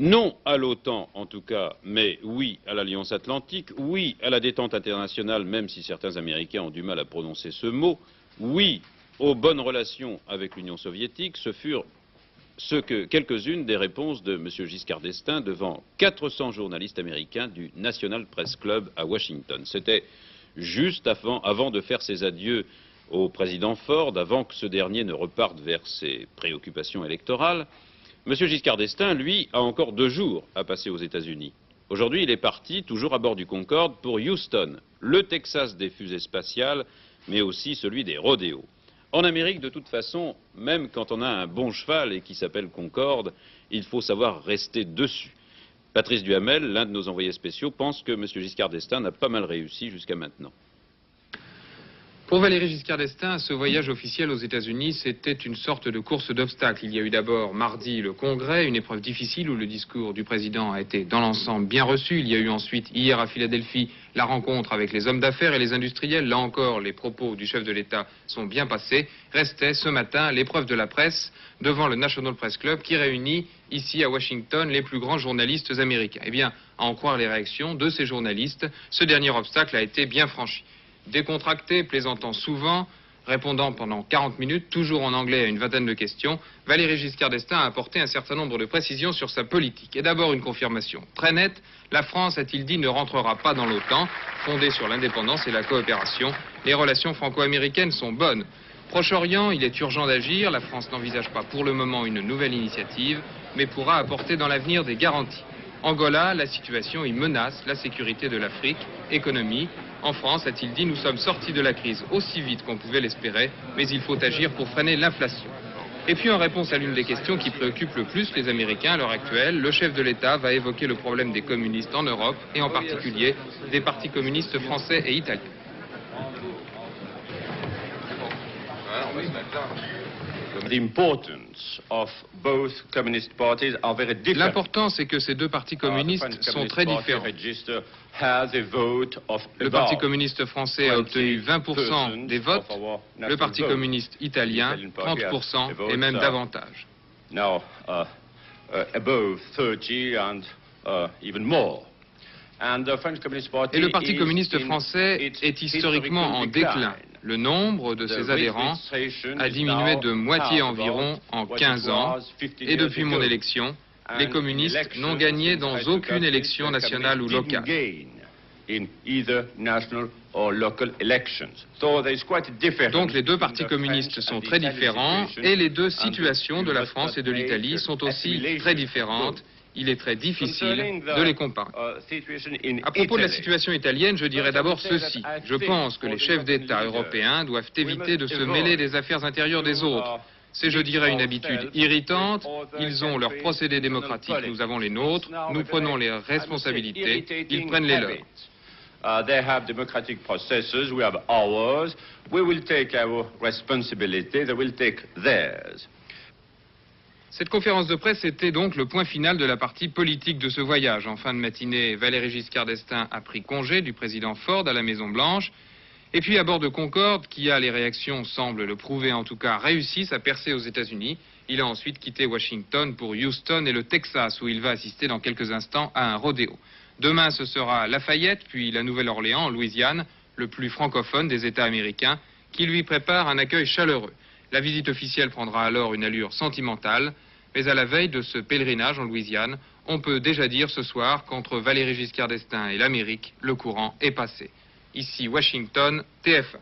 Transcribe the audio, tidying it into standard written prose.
Non à l'OTAN, en tout cas, mais oui à l'Alliance Atlantique, oui à la détente internationale, même si certains Américains ont du mal à prononcer ce mot, oui aux bonnes relations avec l'Union soviétique. Ce furent quelques-unes des réponses de M. Giscard d'Estaing devant 400 journalistes américains du National Press Club à Washington. C'était juste avant de faire ses adieux au président Ford, avant que ce dernier ne reparte vers ses préoccupations électorales. M. Giscard d'Estaing, lui, a encore 2 jours à passer aux États-Unis. Aujourd'hui, il est parti, toujours à bord du Concorde, pour Houston, le Texas des fusées spatiales, mais aussi celui des rodéos. En Amérique, de toute façon, même quand on a un bon cheval et qui s'appelle Concorde, il faut savoir rester dessus. Patrice Duhamel, l'un de nos envoyés spéciaux, pense que M. Giscard d'Estaing n'a pas mal réussi jusqu'à maintenant. Pour Valéry Giscard d'Estaing, ce voyage officiel aux États-Unis, c'était une sorte de course d'obstacles. Il y a eu d'abord mardi le Congrès, une épreuve difficile où le discours du président a été dans l'ensemble bien reçu. Il y a eu ensuite, hier à Philadelphie, la rencontre avec les hommes d'affaires et les industriels. Là encore, les propos du chef de l'État sont bien passés. Restait ce matin l'épreuve de la presse devant le National Press Club qui réunit ici à Washington les plus grands journalistes américains. Eh bien, à en croire les réactions de ces journalistes, ce dernier obstacle a été bien franchi. Décontracté, plaisantant souvent, répondant pendant 40 minutes, toujours en anglais à une vingtaine de questions, Valéry Giscard d'Estaing a apporté un certain nombre de précisions sur sa politique. Et d'abord une confirmation très nette, la France, a-t-il dit, ne rentrera pas dans l'OTAN, fondée sur l'indépendance et la coopération. Les relations franco-américaines sont bonnes. Proche-Orient, il est urgent d'agir, la France n'envisage pas pour le moment une nouvelle initiative, mais pourra apporter dans l'avenir des garanties. Angola, la situation y menace la sécurité de l'Afrique, économie. En France, a-t-il dit, nous sommes sortis de la crise aussi vite qu'on pouvait l'espérer, mais il faut agir pour freiner l'inflation. Et puis en réponse à l'une des questions qui préoccupe le plus les Américains à l'heure actuelle, le chef de l'État va évoquer le problème des communistes en Europe, et en particulier des partis communistes français et italiens. L'important, c'est que ces deux partis communistes sont très différents. Le Parti communiste français a obtenu 20% des votes, le Parti communiste italien 30% et même davantage. Et le Parti communiste français est historiquement en déclin. Le nombre de ses adhérents a diminué de moitié environ en 15 ans. Et depuis mon élection, les communistes n'ont gagné dans aucune élection nationale ou locale. Donc les deux partis communistes sont très différents et les deux situations de la France et de l'Italie sont aussi très différentes. Il est très difficile de les comparer. À propos de la situation italienne, je dirais d'abord ceci. Je pense que les chefs d'État européens doivent éviter de se mêler des affaires intérieures des autres. C'est, je dirais, une habitude irritante. Ils ont leurs procédés démocratiques, nous avons les nôtres. Nous prenons les responsabilités, ils prennent les leurs. They have democratic processes, we have ours. We will take our responsibility, they will take theirs. Cette conférence de presse était donc le point final de la partie politique de ce voyage. En fin de matinée, Valéry Giscard d'Estaing a pris congé du président Ford à la Maison-Blanche. Et puis à bord de Concorde, qui a, les réactions semblent le prouver en tout cas, réussi sa percée aux États-Unis. Il a ensuite quitté Washington pour Houston et le Texas, où il va assister dans quelques instants à un rodéo. Demain, ce sera Lafayette, puis la Nouvelle-Orléans, en Louisiane, le plus francophone des États américains, qui lui prépare un accueil chaleureux. La visite officielle prendra alors une allure sentimentale, mais à la veille de ce pèlerinage en Louisiane, on peut déjà dire ce soir qu'entre Valéry Giscard d'Estaing et l'Amérique, le courant est passé. Ici Washington, TF1.